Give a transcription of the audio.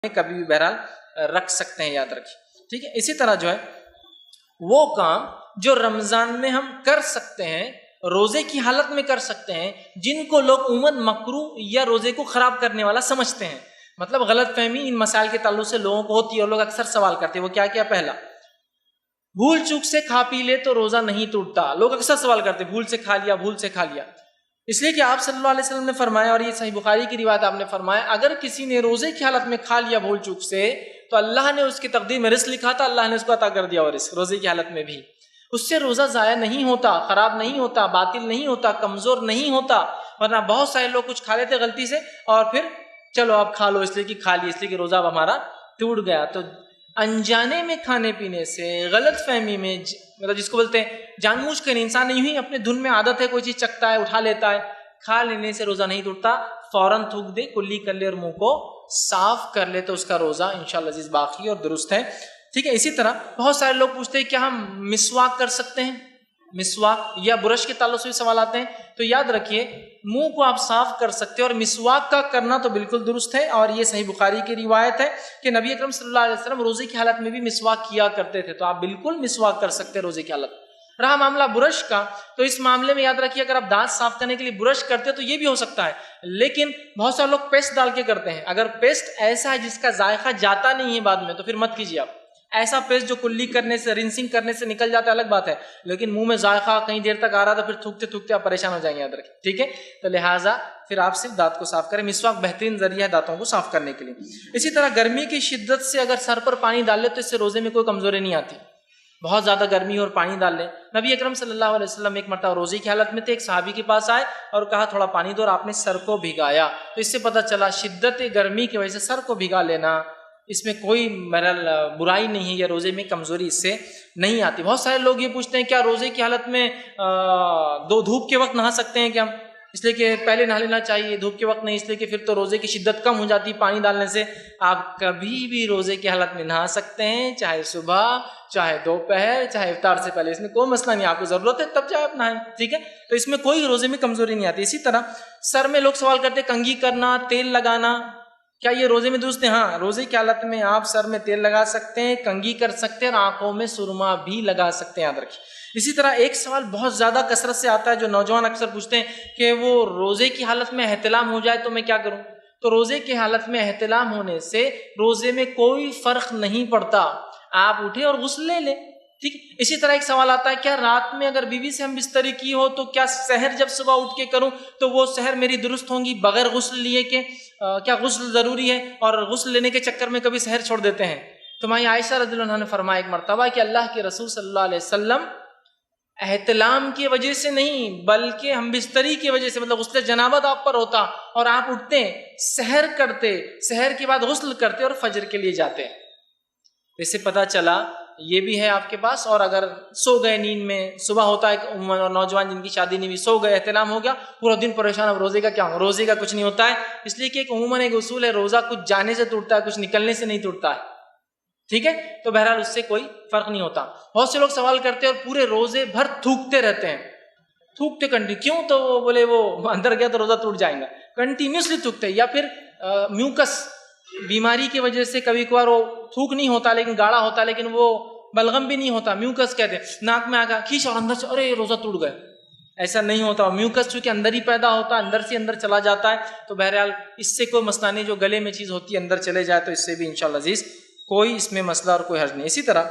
کبھی بھی بہرحال رکھ سکتے ہیں، یاد رکھیں، ٹھیک ہے۔ اسی طرح جو ہے وہ کام جو رمضان میں ہم کر سکتے ہیں، روزے کی حالت میں کر سکتے ہیں، جن کو لوگ عموماً مکروہ یا روزے کو خراب کرنے والا سمجھتے ہیں، مطلب غلط فہمی ان مسائل کے تعلق سے لوگوں کو ہوتی ہے اور لوگ اکثر سوال کرتے ہیں، وہ کیا کیا؟ پہلا، بھول چوک سے کھا پی لے تو روزہ نہیں ٹوٹتا۔ لوگ اکثر سوال کرتے ہیں بھول سے کھا لیا، بھول سے کھا لیا، اس لیے کہ آپ صلی اللہ علیہ وسلم نے فرمایا، اور یہ صحیح بخاری کی روایت آپ نے فرمایا، اگر کسی نے روزے کی حالت میں کھا لیا بھول چوک سے تو اللہ نے اس کی تقدیر میں رزق لکھا تھا، اللہ نے اس کو عطا کر دیا، اور اس روزے کی حالت میں بھی اس سے روزہ ضائع نہیں ہوتا، خراب نہیں ہوتا، باطل نہیں ہوتا، کمزور نہیں ہوتا۔ ورنہ بہت سارے لوگ کچھ کھا لیتے غلطی سے اور پھر چلو آپ کھا لو، اس لیے کہ کھا لی، اس لیے کہ روزہ اب ہمارا ٹوٹ گیا۔ تو انجانے میں کھانے پینے سے، غلط فہمی میں، مطلب جس کو بولتے ہیں جان بوجھ کر، انسان نہیں ہوئی اپنے دھن میں عادت ہے، کوئی چیز چکھتا ہے، اٹھا لیتا ہے، کھا لینے سے روزہ نہیں ٹوٹتا، فوراً تھوک دے، کلی کر لے اور منہ کو صاف کر لے تو اس کا روزہ انشاءاللہ عزیز باقی اور درست ہے، ٹھیک ہے۔ اسی طرح بہت سارے لوگ پوچھتے ہیں کیا ہم مسواک کر سکتے ہیں؟ مسواک یا برش کے تعلق سے بھی سوال آتے ہیں، تو یاد رکھیے منہ کو آپ صاف کر سکتے ہیں، اور مسواک کا کرنا تو بالکل درست ہے، اور یہ صحیح بخاری کی روایت ہے کہ نبی اکرم صلی اللہ علیہ وسلم روزے کی حالت میں بھی مسواک کیا کرتے تھے، تو آپ بالکل مسواک کر سکتے ہیں روزے کی حالت۔ رہا معاملہ برش کا، تو اس معاملے میں یاد رکھیے اگر آپ دانت صاف کرنے کے لیے برش کرتے ہیں تو یہ بھی ہو سکتا ہے، لیکن بہت سارے لوگ پیسٹ ڈال کے کرتے ہیں۔ اگر پیسٹ ایسا ہے جس کا ذائقہ جاتا نہیں ہے بعد میں تو پھر مت کیجیے آپ ایسا پیسٹ جو کلی کرنے سے، رنسنگ کرنے سے نکل جاتا ہے الگ بات ہے، لیکن منہ میں ذائقہ کئی دیر تک آ رہا تھا، پھر تھوکتے تھوکتے آپ پریشان ہو جائیں گے، یاد رکھیں، ٹھیک ہے۔ تو لہٰذا پھر آپ صرف دانت کو صاف کریں، مسواک بہترین ذریعہ ہے دانتوں کو صاف کرنے کے لیے۔ اسی طرح گرمی کی شدت سے اگر سر پر پانی ڈال لے تو اس سے روزے میں کوئی کمزوری نہیں آتی، بہت زیادہ گرمی اور پانی ڈال لیں۔ نبی اکرم صلی اللہ علیہ وسلم ایک مرتبہ روزے کی حالت میں تھے، ایک صحابی کے پاس آئے اور کہا تھوڑا پانی دو، اور آپ نے سر کو بھگایا، تو اس سے پتہ چلا شدت گرمی کی وجہ سے سر کو بھگا لینا، اس میں کوئی برائی نہیں ہے، یا روزے میں کمزوری اس سے نہیں آتی۔ بہت سارے لوگ یہ پوچھتے ہیں کیا روزے کی حالت میں دھوپ کے وقت نہا سکتے ہیں کیا؟ اس لیے کہ پہلے نہا لینا چاہیے، دھوپ کے وقت نہیں، اس لیے کہ پھر تو روزے کی شدت کم ہو جاتی پانی ڈالنے سے۔ آپ کبھی بھی روزے کی حالت میں نہا سکتے ہیں، چاہے صبح، چاہے دوپہر، چاہے افطار سے پہلے، اس میں کوئی مسئلہ نہیں، آپ کو ضرورت ہے تب چاہے آپ نہائیں، ٹھیک ہے۔ تو اس میں کوئی روزے میں کمزوری نہیں آتی۔ اسی طرح سر میں لوگ سوال کرتے ہیں کنگھی کرنا، تیل لگانا، کیا یہ روزے میں درست ہے؟ ہاں، روزے کی حالت میں آپ سر میں تیل لگا سکتے ہیں، کنگھی کر سکتے ہیں، اور آنکھوں میں سرما بھی لگا سکتے ہیں، یاد رکھیں۔ اسی طرح ایک سوال بہت زیادہ کثرت سے آتا ہے جو نوجوان اکثر پوچھتے ہیں کہ وہ روزے کی حالت میں احتلام ہو جائے تو میں کیا کروں؟ تو روزے کی حالت میں احتلام ہونے سے روزے میں کوئی فرق نہیں پڑتا، آپ اٹھے اور غسل لے لیں، ٹھیک۔ اسی طرح ایک سوال آتا ہے کیا رات میں اگر بیوی سے ہم بستری کی ہو تو کیا سحر جب صبح اٹھ کے کروں تو وہ سحر میری درست ہوں گی بغیر غسل لیے کہ کیا غسل ضروری ہے؟ اور غسل لینے کے چکر میں کبھی سحر چھوڑ دیتے ہیں۔ تو ماں عائشہ رضی اللہ عنہا نے فرمایا ایک مرتبہ کہ اللہ کے رسول صلی اللہ علیہ وسلم احتلام کی وجہ سے نہیں بلکہ ہم بستری کی وجہ سے، مطلب غسل جنابت آپ پر ہوتا اور آپ اٹھتے، سحر کرتے، سحر کے بعد غسل کرتے اور فجر کے لیے جاتے۔ اس سے پتہ چلا یہ بھی ہے آپ کے پاس، اور اگر سو گئے نیند میں، صبح ہوتا ہے اور نوجوان جن کی شادی نہیں ہوئی سو گئے، احتلام ہو گیا، پورا دن پریشان، اب روزے کا کیا ہو؟ روزے کا کچھ نہیں ہوتا ہے، اس لیے کہ ایک عموماً ایک اصول ہے روزہ کچھ جانے سے ٹوٹتا ہے، کچھ نکلنے سے نہیں ٹوٹتا ہے، ٹھیک ہے۔ تو بہرحال اس سے کوئی فرق نہیں ہوتا۔ بہت سے لوگ سوال کرتے ہیں اور پورے روزے بھر تھوکتے رہتے ہیں، تھوکتے کنٹینیو، کیوں؟ تو وہ بولے وہ اندر گیا تو روزہ ٹوٹ جائے گا، کنٹینیوسلی تھوکتے، یا پھر میوکس بیماری کی وجہ سے کبھی کبھار وہ تھوک نہیں ہوتا لیکن گاڑھا ہوتا، لیکن وہ بلغم بھی نہیں ہوتا، میوکس کہتے ہیں، ناک میں آ گیا کھینچ اور اندر سے ارے روزہ ٹوٹ گیا، ایسا نہیں ہوتا۔ میوکس چونکہ اندر ہی پیدا ہوتا ہے، اندر سے اندر چلا جاتا ہے، تو بہرحال اس سے کوئی مسئلہ نہیں، جو گلے میں چیز ہوتی ہے اندر چلے جائے تو اس سے بھی انشاءاللہ عزیز کوئی اس میں مسئلہ اور کوئی حرج نہیں۔ اسی طرح